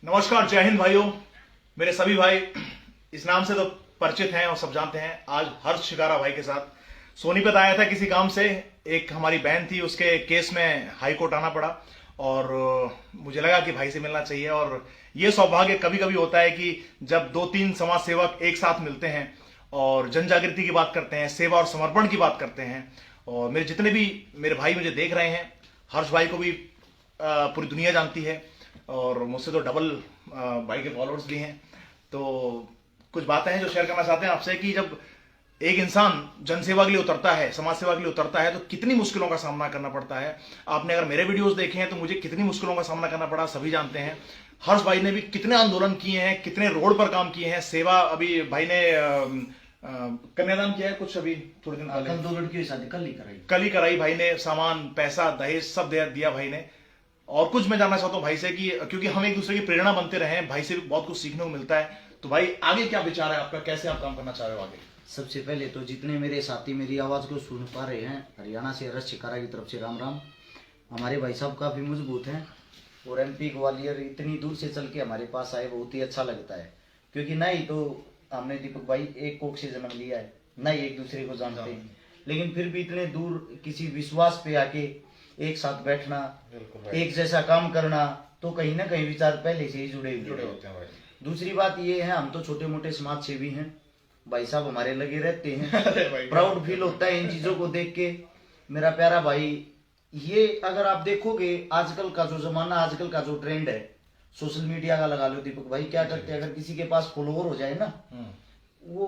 नमस्कार, जय हिंद भाइयों। मेरे सभी भाई इस नाम से तो परिचित हैं और सब जानते हैं। आज हर्ष शिकारा भाई के साथ सोनीपत आया था किसी काम से। एक हमारी बहन थी, उसके केस में हाई कोर्ट आना पड़ा और मुझे लगा कि भाई से मिलना चाहिए। और ये सौभाग्य कभी कभी होता है कि जब दो तीन समाज सेवक एक साथ मिलते हैं और जन जागृति की बात करते हैं, सेवा और समर्पण की बात करते हैं। और मेरे जितने भी मेरे भाई मुझे देख रहे हैं, हर्ष भाई को भी पूरी दुनिया जानती है और मुझसे तो डबल भाई के फॉलोअर्स भी हैं। तो कुछ बातें हैं जो शेयर करना चाहते हैं आपसे कि जब एक इंसान जनसेवा के लिए उतरता है, समाज सेवा के लिए उतरता है, तो कितनी मुश्किलों का सामना करना पड़ता है। आपने अगर मेरे वीडियोस देखे हैं तो मुझे कितनी मुश्किलों का सामना करना पड़ा सभी जानते हैं। हर्ष भाई ने भी कितने आंदोलन किए हैं, कितने रोड पर काम किए हैं, सेवा। अभी भाई ने कन्यादान किया है कुछ अभी थोड़े दिन पहले, कल 2 लड़कियों की शादी कल ही कराई भाई ने। सामान, पैसा, दहेज सब दिया भाई ने। और कुछ मैं जानना चाहता हूँ भाई से कि क्योंकि हम एक दूसरे की प्रेरणा बनते रहे हैं, भाई से भी बहुत कुछ सीखने को मिलता है। तो भाई आगे क्या विचार है आपका, कैसे आप काम करना चाह रहे हो आगे? सबसे पहले तो जितने मेरे साथी मेरी आवाज को सुन पा रहे हैं, हरियाणा से हर्ष शिकारा की तरफ से राम राम। हमारे भाई साहब काफी मजबूत हैं और एमपी ग्वालियर इतनी दूर से चल के हमारे पास आए, बहुत ही अच्छा लगता है। क्योंकि ना ही तो हमने दीपक भाई एक कोख से जन्म लिया है, ना ही एक दूसरे को जानते हैं, लेकिन फिर भी इतने दूर किसी विश्वास पे आके एक साथ बैठना, एक जैसा काम करना, तो कहीं ना कहीं विचार पहले से ही जुड़े होते हैं भाई। दूसरी बात ये है, हम तो छोटे मोटे समाज सेवी हैं, भाई साहब हमारे लगे रहते हैं। प्राउड फील होता है इन चीजों को देख के। मेरा प्यारा भाई, ये अगर आप देखोगे आजकल का जो जमाना, आजकल का जो ट्रेंड है सोशल मीडिया का, लगा लो दीपक भाई क्या करते हैं, अगर किसी के पास फॉलोवर हो जाए ना, वो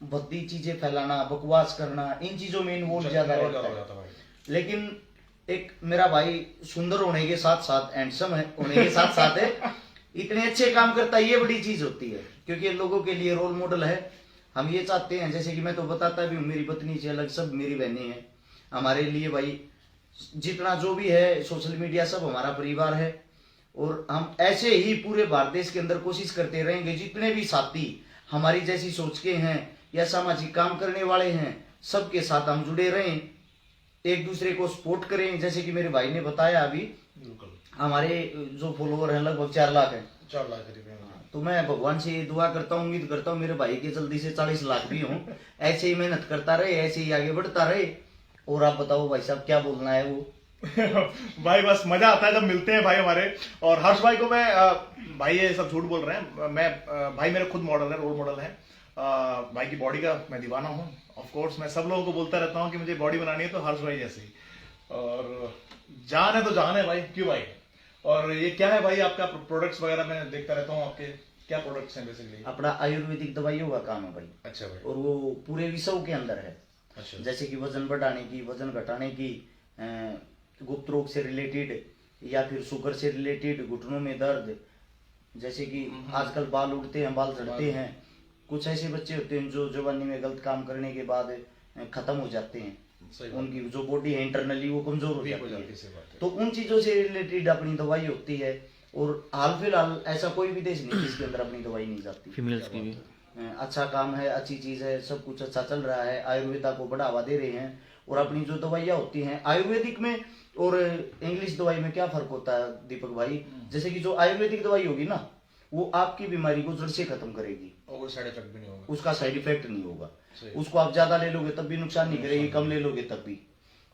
भद्दी चीजें फैलाना, बकवास करना, इन चीजों में इन्वॉल्व ज्यादा रहता है। लेकिन एक मेरा भाई सुंदर होने के साथ साथ, हैंडसम है होने के साथ साथ है, इतने अच्छे काम करता है, ये बड़ी चीज होती है। क्योंकि लोगों के लिए रोल मॉडल है। हम ये चाहते हैं, जैसे कि मैं तो बताता भी हूँ, मेरी पत्नी से अलग सब मेरी बहनें हैं। हमारे लिए भाई जितना जो भी है सोशल मीडिया सब हमारा परिवार है। और हम ऐसे ही पूरे भारत देश के अंदर कोशिश करते रहेंगे, जितने भी साथी हमारी जैसी सोच के हैं या सामाजिक काम करने वाले हैं, सबके साथ हम जुड़े रहें, एक दूसरे को सपोर्ट करें। जैसे कि मेरे भाई ने बताया अभी, हमारे जो फॉलोवर हैं लगभग 4 लाख है, 4 लाख करीब है। तो मैं भगवान से दुआ करता हूँ, उम्मीद करता हूँ मेरे भाई के जल्दी से 40 लाख भी हों। ऐसे ही मेहनत करता रहे, ऐसे ही आगे बढ़ता रहे। और आप बताओ भाई साहब क्या बोलना है वो? भाई बस मजा आता है जब मिलते हैं भाई हमारे। और हर्ष भाई को मैं भाई ये सब झूठ बोल रहे हैं, मैं भाई मेरे खुद मॉडल है, रोल मॉडल है। भाई की बॉडी का मैं दीवाना हूँ। ऑफ कोर्स मैं सब लोगों को बोलता रहता हूँ कि मुझे बॉडी बनानी है तो हर्ष भाई जैसी। और जान है तो जान है भाई, क्यों भाई। और ये क्या है भाई आपका प्रोडक्ट्स वगैरह मैं देखता रहता हूँ, आपके क्या प्रोडक्ट्स हैं बेसिकली? अपना आयुर्वेदिक दवाइयों का काम है भाई। अच्छा भाई। और वो पूरे विश्व के अंदर है। अच्छा। जैसे कि वजन बढ़ाने की, वजन घटाने की, गुप्त रोग से रिलेटेड या फिर शुगर से रिलेटेड, घुटनों में दर्द, जैसे कि आजकल बाल उड़ते हैं, बाल झड़ते हैं, कुछ ऐसे बच्चे होते हैं जो जवानी में गलत काम करने के बाद खत्म हो जाते हैं, उनकी जो बॉडी है इंटरनली वो कमजोर हो जाती है। तो उन चीजों से रिलेटेड अपनी दवाई होती है। और हाल फिलहाल ऐसा कोई भी देश नहीं जिसके अंदर अपनी दवाई नहीं जाती। फीमेल्स की भी अच्छा काम है, अच्छी चीज है, सब कुछ अच्छा चल रहा है। आयुर्वेदा को बढ़ावा दे रहे हैं। और अपनी जो दवाइयाँ होती हैं आयुर्वेदिक में और इंग्लिश दवाई में क्या फर्क होता है दीपक भाई? जैसे कि जो आयुर्वेदिक दवाई होगी ना, वो आपकी बीमारी को जड़ से खत्म करेगी और साइड इफेक्ट भी नहीं होगा, उसका साइड इफेक्ट नहीं होगा। उसको आप ज्यादा ले लोगे तब भी नुकसान नहीं करेगी, कम ले लोगे तब भी।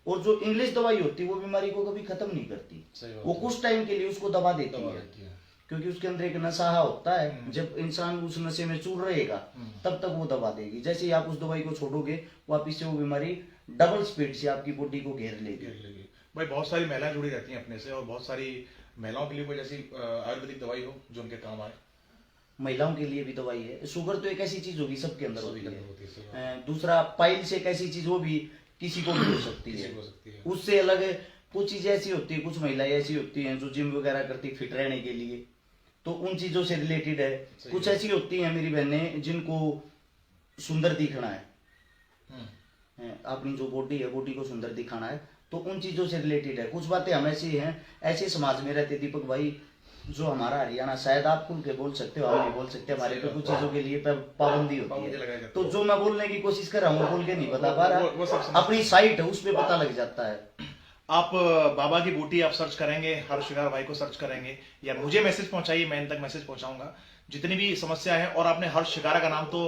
और जो इंग्लिश दवाई होती है वो बीमारी को कभी खत्म नहीं करती, वो कुछ टाइम के लिए उसको दबा देती है। क्योंकि उसके अंदर एक नशा होता है, जब इंसान उस नशे में चूर रहेगा तब तक वो दबा देगी। जैसे ही आप उस दवाई को छोड़ोगे, वापिस से वो बीमारी डबल स्पीड से आपकी बॉडी को घेर लेगी। भाई बहुत सारी महिलाएं जुड़ी रहती हैं अपने से, और बहुत सारी महिलाओं के लिए कोई जैसी आयुर्वेदिक दवाई हो जो उनके काम आए। महिलाओं के लिए भी दवाई है। शुगर तो एक ऐसी चीज होगी सबके अंदर होती है। दूसरा पाइल्स एक ऐसी चीज, वो भी किसी को भी हो सकती है। उससे अलग कुछ चीजें ऐसी होती है, कुछ महिलाएं ऐसी होती हैं जो जिम वगैरह करती फिट रहने के लिए, तो उन चीजों से रिलेटेड है। कुछ ऐसी होती हैं मेरी बहनें जिनको सुंदर दिखना है, अपनी जो बॉडी है बॉडी को सुंदर दिखाना है, तो उन चीजों से रिलेटेड है। कुछ बातें हम ऐसी हैं, ऐसे समाज में रहते दीपक भाई, जो हमारा हरियाणा, शायद आप खुल के बोल सकते हो, हम नहीं बोल सकते, हमारे पे कुछ चीजों के लिए पाबंदी होती है। तो जो मैं बोलने की कोशिश कर रहा हूँ बोल के नहीं बता पा रहा, अपनी साइट है उस पर पता लग जाता है। आप बाबा की बूटी आप सर्च करेंगे, हर्ष शिगारा भाई को सर्च करेंगे, या मुझे मैसेज पहुंचाइए, मैं इन तक मैसेज पहुंचाऊंगा जितनी भी समस्या है। और आपने हर्ष शिगारा का नाम तो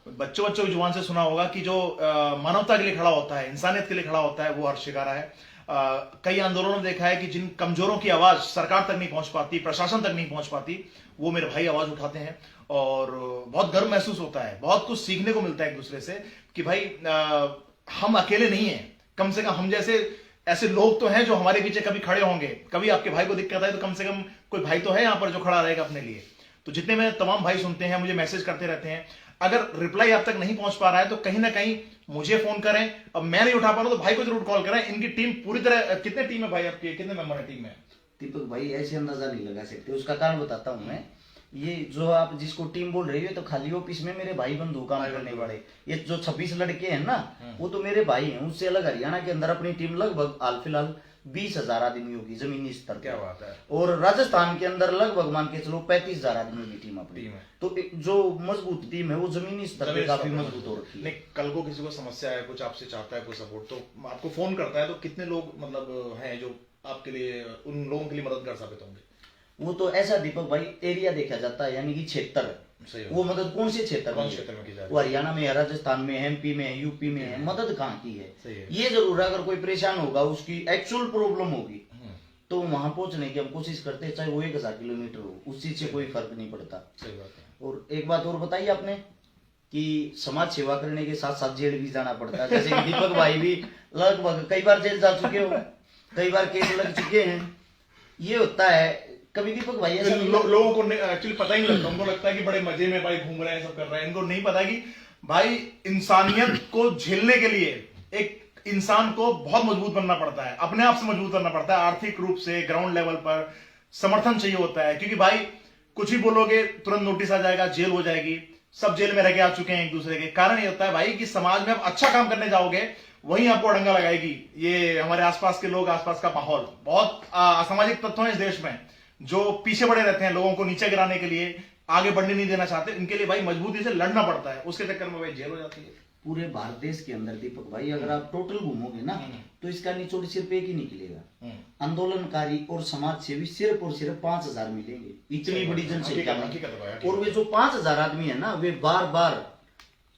बच्चों की जुबान से सुना होगा कि जो मानवता के लिए खड़ा होता है, इंसानियत के लिए खड़ा होता है, वो हर्ष शिगारा है। कई आंदोलनों में देखा है कि जिन कमजोरों की आवाज सरकार तक नहीं पहुंच पाती, प्रशासन तक नहीं पहुंच पाती, वो मेरे भाई आवाज उठाते हैं और बहुत गर्व महसूस होता है, बहुत कुछ सीखने को मिलता है एक दूसरे से कि भाई हम अकेले नहीं है। कम से कम हम जैसे ऐसे लोग तो हैं जो हमारे पीछे कभी खड़े होंगे, कभी आपके भाई को दिक्कत है तो कम से कम कोई भाई तो है यहां पर जो खड़ा रहेगा अपने लिए। तो जितने मेरे तमाम भाई सुनते हैं, मुझे मैसेज करते रहते हैं, अगर रिप्लाई आप तक नहीं पहुंच पा रहा है तो कहीं ना कहीं मुझे फोन करें। अब मैं नहीं उठा पा रहा तो भाई को जरूर कॉल करें। इनकी टीम पूरी तरह, कितने टीम है भाई आपकी, कितने मेंबर है टीम में? दीपक भाई ऐसे अंदाजा नहीं लगा सकते, उसका कारण बताता हूँ मैं। ये जो आप जिसको टीम बोल रही हो तो खाली ऑफिस में मेरे भाई बंधु काम करने वाले, ये जो 26 लड़के हैं ना, वो तो मेरे भाई हैं। उससे अलग हरियाणा के अंदर अपनी टीम लगभग हाल फिलहाल 20,000 आदमी होगी जमीनी स्तर पर। क्या बात है। और राजस्थान के अंदर लगभग मान के चलो 35,000 आदमी की टीम अपनी। तो जो मजबूत टीम है वो जमीनी स्तर पे काफी मजबूत हो रखी है। नहीं, कल को किसी को समस्या है, कुछ आपसे चाहता है कोई सपोर्ट, तो आपको फोन करता है, तो कितने लोग मतलब हैं जो आपके लिए, उन लोगों के लिए मददगार साबित होंगे? वो तो ऐसा दीपक भाई एरिया देखा जाता है, यानी कि क्षेत्र। वो मदद कौन से क्षेत्र में की जा रही है? वो हरियाणा में है, राजस्थान में, एमपी में है, यूपी में है। मदद कहाँ की है ये जरूर है। अगर कोई परेशान होगा, उसकी एक्चुअल प्रॉब्लम होगी, तो वहां पहुंचने की हम कोशिश करते हैं, चाहे वो 1,000 किलोमीटर हो, उस चीज से कोई फर्क नहीं पड़ता। सही बात है। और एक बात और बताइए आपने कि समाज सेवा करने के साथ साथ जेल भी जाना पड़ता है। जैसे दीपक भाई भी लगभग कई बार जेल जा चुके हो, कई बार केस लग चुके हैं। ये होता है कभी दीपक भाई ऐसा लोगों को एक्चुअली पता ही नहीं लगता। उनको लगता है कि बड़े मजे में भाई घूम रहे हैं, सब कर रहे हैं। इनको नहीं पता कि भाई इंसानियत को झेलने के लिए एक इंसान को बहुत मजबूत बनना पड़ता है, अपने आप से मजबूत बनना पड़ता है, आर्थिक रूप से ग्राउंड लेवल पर समर्थन चाहिए होता है। क्योंकि भाई कुछ ही बोलोगे तुरंत नोटिस आ जाएगा, जेल हो जाएगी। सब जेल में रह के आ चुके हैं एक दूसरे के। कारण ये होता है भाई कि समाज में आप अच्छा काम करने जाओगे, वहीं आपको अड़ंगा लगाएगी ये हमारे आसपास के लोग, आसपास का माहौल। बहुत असामाजिक तत्व हैं इस देश में जो पीछे पड़े रहते हैं, लोगों को नीचे गिराने के लिए, आगे बढ़ने नहीं देना चाहते। इनके लिए भाई मजबूती से लड़ना पड़ता है, उसके चक्कर में भाई जेल हो जाती है। पूरे भारत देश के अंदर दीपक भाई अगर आप टोटल घूमोगे ना, तो इसका निचोड़ सिर्फ एक ही निकलेगा, आंदोलनकारी और समाज सेवी सिर्फ और सिर्फ 5,000 मिलेंगे, इतनी बड़ी जनसंख्या में। और वे जो 5,000 आदमी है ना, वे बार बार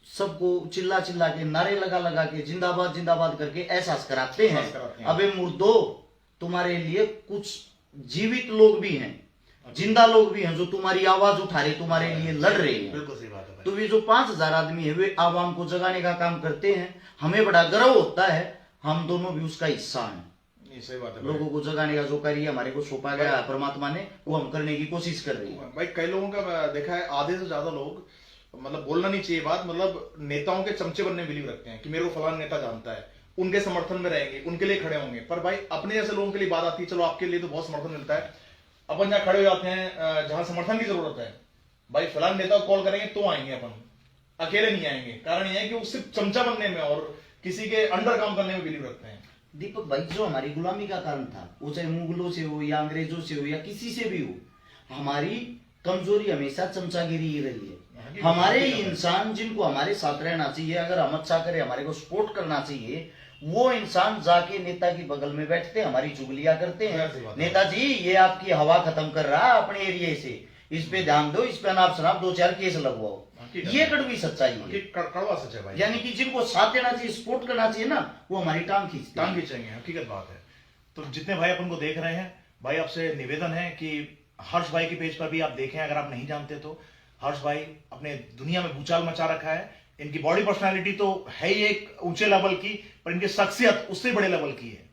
सबको चिल्ला चिल्ला के, नारे लगा लगा के, जिंदाबाद जिंदाबाद करके एहसास कराते हैं, अबे मुर्दो तुम्हारे लिए कुछ जीवित लोग भी हैं, जिंदा लोग भी हैं जो तुम्हारी आवाज उठा रहे, तुम्हारे लिए लड़ रहे हैं। बिल्कुल सही बात है। तो ये जो 5,000 आदमी है वे आवाम को जगाने का काम करते हैं। हमें बड़ा गर्व होता है, हम दोनों भी उसका हिस्सा हैं। सही बात है। लोगों को जगाने का जो कार्य हमारे को सौंपा गया है परमात्मा ने, वो हम करने की कोशिश कर रहे हैं। भाई कई लोगों का देखा है, आधे से ज्यादा लोग, मतलब बोलना नहीं चाहिए बात, मतलब नेताओं के चमचे बनने बिलीव रखते हैं कि मेरे को फलाना नेता जानता है, उनके समर्थन में रहेंगे, उनके लिए खड़े होंगे। पर भाई अपने जैसे लोगों के लिए बात आती है, चलो आपके लिए तो बहुत समर्थन मिलता है, अपन जहां खड़े हो जाते हैं जहां समर्थन की जरूरत है, भाई फलाना नेता को कॉल करेंगे तो आएंगे, अपन अकेले नहीं आएंगे। कारण यह है कि वो सिर्फ चमचा बनने में और किसी के अंडर काम करने में बिलीव रखते हैं। दीपक भाई जो हमारी गुलामी का कारण था, वो चाहे मुगलों से हो या अंग्रेजों से हो या किसी से भी हो, हमारी कमजोरी हमेशा चमचागिरी ही रही है। हमारे इंसान जिनको हमारे साथ रहना चाहिए, अगर हम अच्छा करें, हमारे को सपोर्ट करना चाहिए, वो इंसान जाके नेता की बगल में बैठते हमारी चुगलियां करते हैं। नेताजी ये आपकी हवा खत्म कर रहा है अपने एरिया से, इस पे ध्यान दो, इस पे अनाप शनाप 2-4 केस लगवाओ। ये कड़वी सच्चाई है, कड़वा सच है भाई। यानी कि जिनको साथ देना चाहिए, सपोर्ट करना चाहिए ना, वो हमारी टांग खींचेंगे, हकीकत बात है। तो जितने भाई अपन को देख रहे हैं, भाई आपसे निवेदन है कि हर्ष भाई के पेज पर भी आप देखें, अगर आप नहीं जानते तो। हर्ष भाई अपने दुनिया में भूचाल मचा रखा है। इनकी बॉडी पर्सनालिटी तो है ही एक ऊंचे लेवल की, पर इनकी शख्सियत उससे बड़े लेवल की है।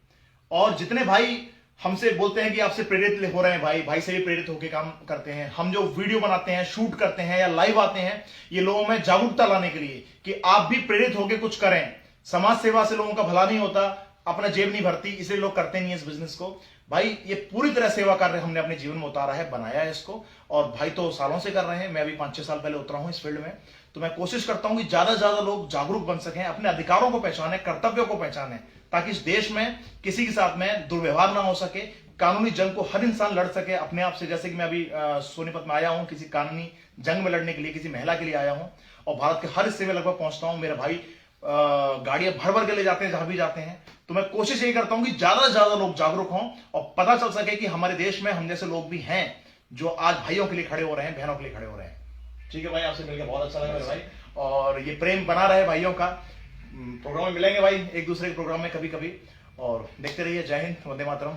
और जितने भाई हमसे बोलते हैं कि आपसे प्रेरित हो रहे हैं, भाई से भी प्रेरित होकर काम करते हैं। हम जो वीडियो बनाते हैं, शूट करते हैं या लाइव आते हैं, ये लोगों में जागरूकता लाने के लिए कि आप भी प्रेरित होकर कुछ करें। समाज सेवा से लोगों का भला नहीं होता, अपना जेब नहीं भरती, इसलिए लोग करते नहीं है इस बिजनेस को। भाई ये पूरी तरह सेवा कार्य हमने अपने जीवन में उतारा है, बनाया है इसको। और भाई तो सालों से कर रहे हैं, मैं अभी 5-6 साल पहले उतरा हूं इस फील्ड में। तो मैं कोशिश करता हूं कि ज्यादा से ज्यादा लोग जागरूक बन सकें, अपने अधिकारों को पहचानें, कर्तव्यों को पहचानें, ताकि इस देश में किसी के साथ में दुर्व्यवहार ना हो सके, कानूनी जंग को हर इंसान लड़ सके अपने आप से। जैसे कि मैं अभी सोनीपत में आया हूं, किसी कानूनी जंग में लड़ने के लिए, किसी महिला के लिए आया हूं, और भारत के हर हिस्से में लगभग पहुंचता हूं। मेरे भाई गाड़ियां भर भर के ले जाते हैं जहां भी जाते हैं। तो मैं कोशिश यही करता हूं कि ज्यादा से ज्यादा लोग जागरूक हों और पता चल सके कि हमारे देश में हम जैसे लोग भी हैं जो आज भाइयों के लिए खड़े हो रहे हैं, बहनों के लिए खड़े हो रहे हैं। ठीक है भाई, आपसे मिलकर बहुत अच्छा लगा मेरे भाई, और ये प्रेम बना रहे भाइयों का। प्रोग्राम में मिलेंगे भाई, एक दूसरे के प्रोग्राम में कभी कभी, और देखते रहिए। जय हिंद, वंदे मातरम।